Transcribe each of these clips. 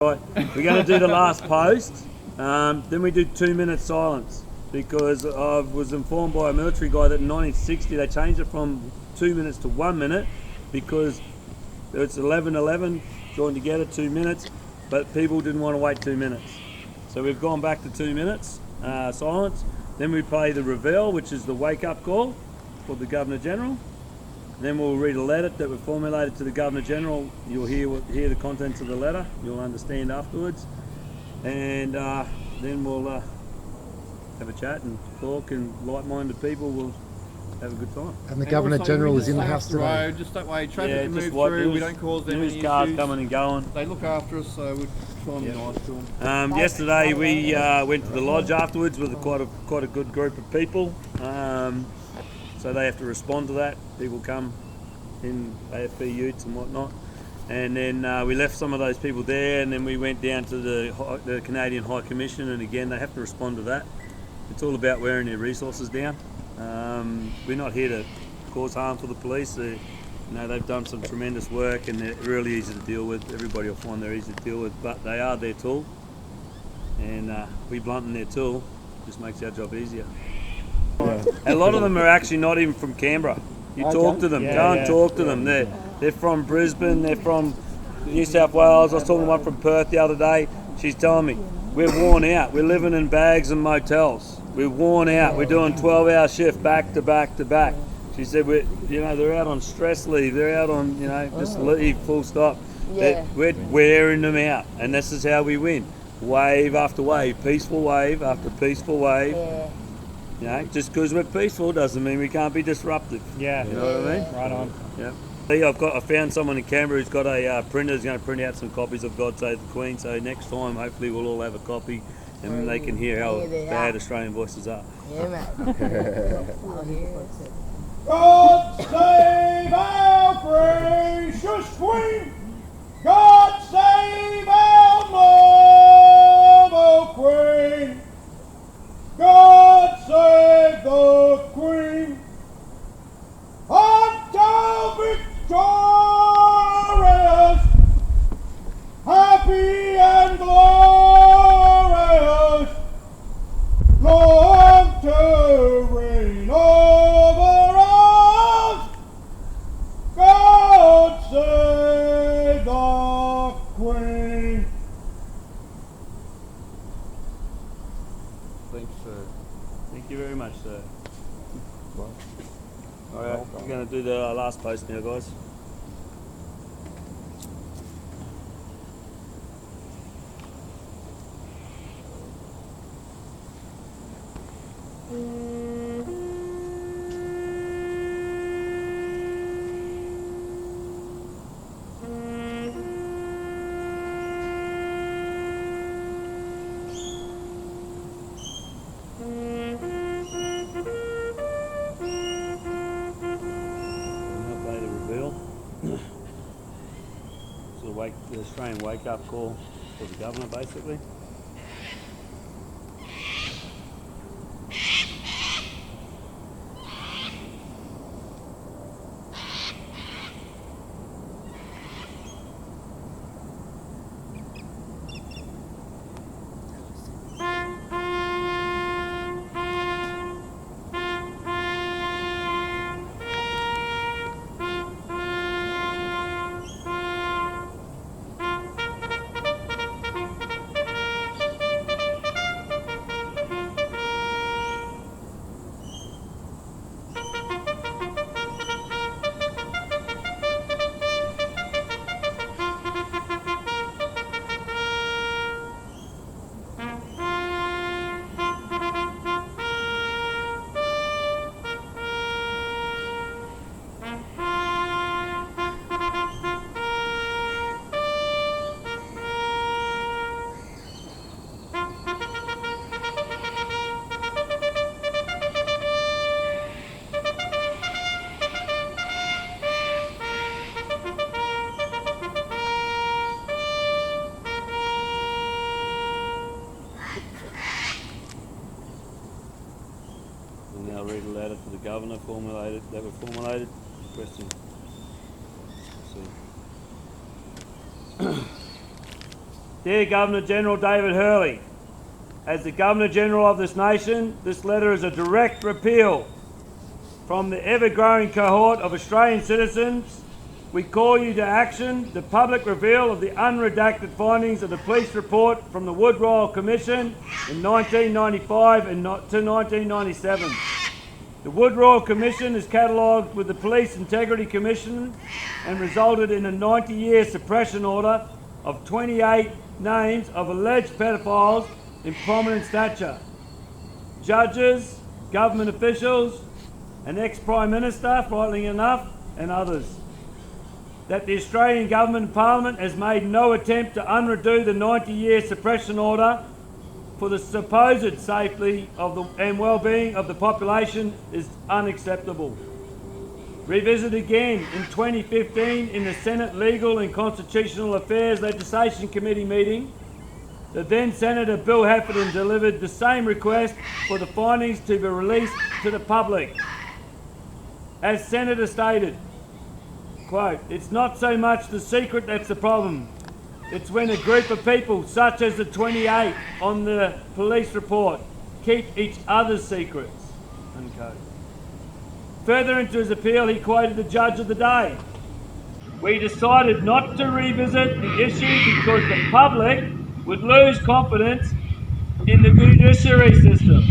Right, we're going to do the last post, then we do 2 minutes silence, because I was informed by a military guy that in 1960 they changed it from 2 minutes to 1 minute because it's 11:11 joined together 2 minutes, but people didn't want to wait 2 minutes. So we've gone back to 2 minutes silence. Then we play the reveal, which is the wake-up call for the Governor General. Then we'll read a letter that we formulated to the Governor General. You'll hear the contents of the letter. You'll understand afterwards. And then we'll have a chat and talk, and like-minded people will have a good time. And the Governor General is in the house today. Road, just that way traffic can move through, we don't cause them any cars issues. coming and going. They look after us, so we try and be nice to them. Yesterday we went to the lodge afterwards with quite a good group of people. So they have to respond to that. People come in AFB utes and whatnot. And then we left some of those people there, and then we went down to the Canadian High Commission, and again they have to respond to that. It's all about wearing their resources down. We're not here to cause harm to the police. They've done some tremendous work, and they're really easy to deal with. Everybody will find they're easy to deal with, but they are their tool, and we blunting their tool just makes our job easier. Yeah. A lot of them are actually not even from Canberra. You talk to them, go and talk to them. They're from Brisbane, they're from New South Wales. I was talking to one from Perth the other day. She's telling me, we're worn out. We're living in bags and motels. We're worn out. We're doing 12-hour shift back to back to back. She said, they're out on stress leave. They're out on, just leave, full stop. Yeah. We're wearing them out, and this is how we win. Wave after wave, peaceful wave after peaceful wave. Yeah. Just because we're peaceful doesn't mean we can't be disruptive. Yeah. You know what I mean? Right on. Yeah. I found someone in Canberra who's got a printer who's going to print out some copies of God Save the Queen. So next time, hopefully, we'll all have a copy, and they can hear how bad Australian voices are. Yeah, mate. God save our gracious Queen! God save our noble Queen! God save the Queen! Until victorious, happy and glorious, long to reign over us. God save the Queen. Thanks, sir. Thank you very much, sir. All right, we're going to do the last post now, guys. The Australian wake-up call for the Governor, basically. I'll read a letter to the Governor formulated requesting. Dear Governor-General David Hurley, as the Governor-General of this nation, this letter is a direct repeal from the ever-growing cohort of Australian citizens. We call you to action, the public reveal of the unredacted findings of the police report from the Wood Royal Commission in 1995 to 1997. The Wood Royal Commission is catalogued with the Police Integrity Commission and resulted in a 90-year suppression order of 28 names of alleged pedophiles in prominent stature. Judges, government officials, an ex-Prime Minister, frightening enough, and others. That the Australian Government and Parliament has made no attempt to undo the 90-year suppression order for the supposed safety and well-being of the population is unacceptable. Revisited again in 2015 in the Senate Legal and Constitutional Affairs Legislation Committee meeting, the then Senator Bill Heffernan delivered the same request for the findings to be released to the public. As Senator stated, quote, "It's not so much the secret that's the problem. It's when a group of people, such as the 28 on the police report, keep each other's secrets," unquote. Further into his appeal, he quoted the judge of the day. "We decided not to revisit the issue because the public would lose confidence in the judiciary system."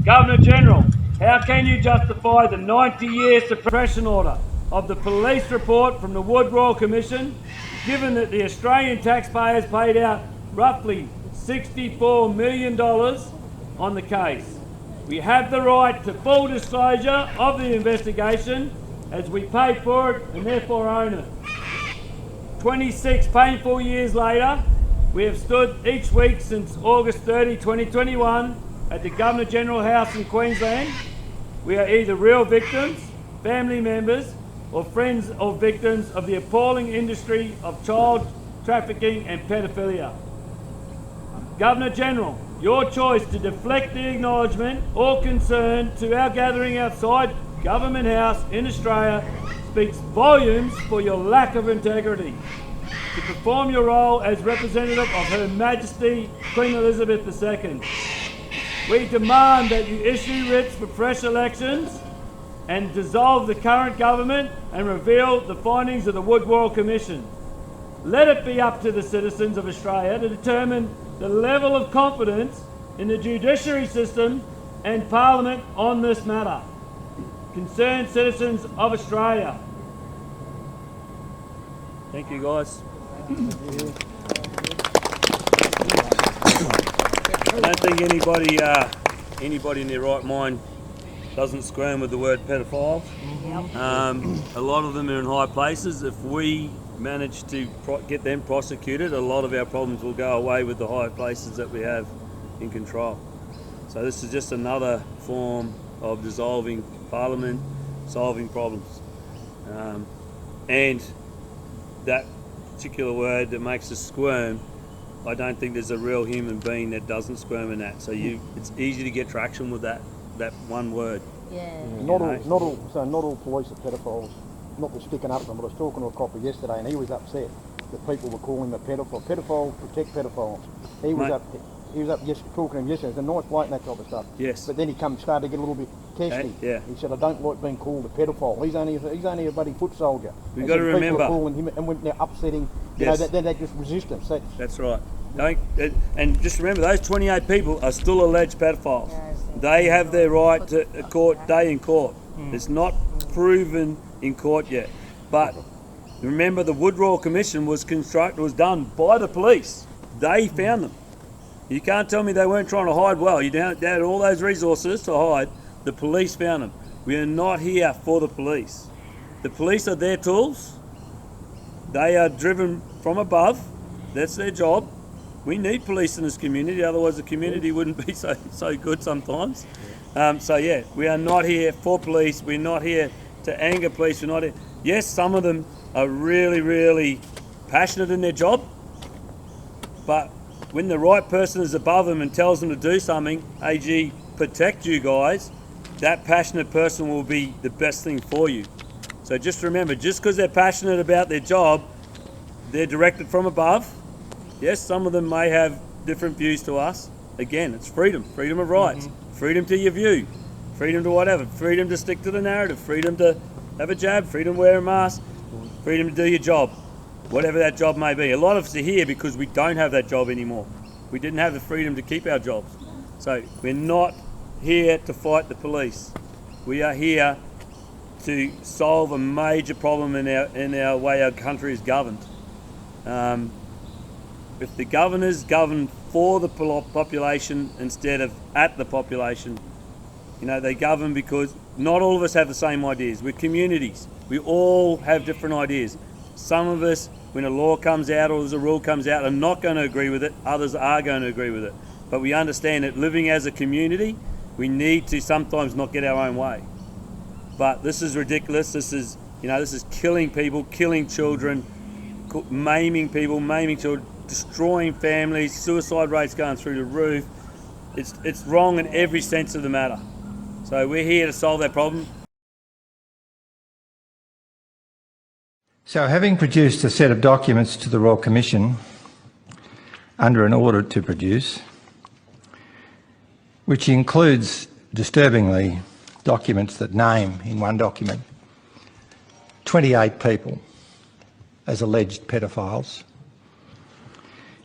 Governor-General, how can you justify the 90-year suppression order of the police report from the Wood Royal Commission, given that the Australian taxpayers paid out roughly $64 million on the case? We have the right to full disclosure of the investigation as we paid for it and therefore own it. 26 painful years later, we have stood each week since August 30, 2021 at the Governor-General House in Queensland. We are either real victims, family members, or friends of victims of the appalling industry of child trafficking and pedophilia. Governor-General, your choice to deflect the acknowledgement or concern to our gathering outside Government House in Australia speaks volumes for your lack of integrity. To perform your role as representative of Her Majesty Queen Elizabeth II, we demand that you issue writs for fresh elections and dissolve the current government and reveal the findings of the Wood Royal Commission. Let it be up to the citizens of Australia to determine the level of confidence in the judiciary system and Parliament on this matter. Concerned citizens of Australia. Thank you, guys. I don't think anybody in their right mind doesn't squirm with the word pedophile. A lot of them are in high places. If we manage to get them prosecuted, a lot of our problems will go away with the high places that we have in control. So this is just another form of dissolving Parliament, solving problems. And that particular word that makes us squirm, I don't think there's a real human being that doesn't squirm in that. So it's easy to get traction with that one word. Yeah. Not all police are pedophiles. Not for sticking up to them, but I was talking to a copper yesterday and he was upset that people were calling him a pedophile. Pedophiles protect pedophiles. He was up just talking to him yesterday. He's a nice bloke and that type of stuff. Yes. But then he started to get a little bit testy. Yeah. He said, "I don't like being called a pedophile. He's only a bloody foot soldier." We've got to remember. People are calling him and they're upsetting. Yes. Then they just resistance. That's right. And just remember, those 28 people are still alleged pedophiles. They have their right to a court day in court. It's not proven in court yet. But remember, the Wood Royal Commission was done by the police. They found them. You can't tell me they weren't trying to hide well. They had all those resources to hide. The police found them. We are not here for the police. The police are their tools. They are driven from above. That's their job. We need police in this community, otherwise the community wouldn't be so good sometimes. We are not here for police. We're not here to anger police. We're not here. Yes, some of them are really, really passionate in their job, but when the right person is above them and tells them to do something, AG, protect you guys, that passionate person will be the best thing for you. So just remember, just because they're passionate about their job they're directed from above. Yes, some of them may have different views to us. Again, it's freedom of rights, freedom to your view, freedom to whatever, freedom to stick to the narrative, freedom to have a jab, freedom to wear a mask, freedom to do your job, whatever that job may be. A lot of us are here because we don't have that job anymore. We didn't have the freedom to keep our jobs. So we're not here to fight the police. We are here to solve a major problem in our way our country is governed. If the governors govern for the population instead of at the population, you know, they govern because not all of us have the same ideas. We're communities. We all have different ideas. Some of us, when a law comes out or there's a rule comes out, are not going to agree with it. Others are going to agree with it. But we understand that living as a community, we need to sometimes not get our own way. But this is ridiculous. This is killing people, killing children, maiming people, maiming children, destroying families, suicide rates going through the roof. It's wrong in every sense of the matter. So we're here to solve that problem. So having produced a set of documents to the Royal Commission under an order to produce, which includes, disturbingly, documents that name in one document 28 people as alleged pedophiles,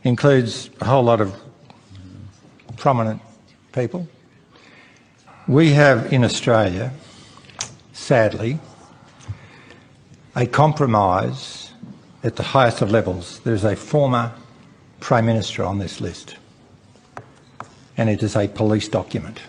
includes a whole lot of prominent people. We have in Australia, sadly, a compromise at the highest of levels. There is a former Prime Minister on this list, and it is a police document.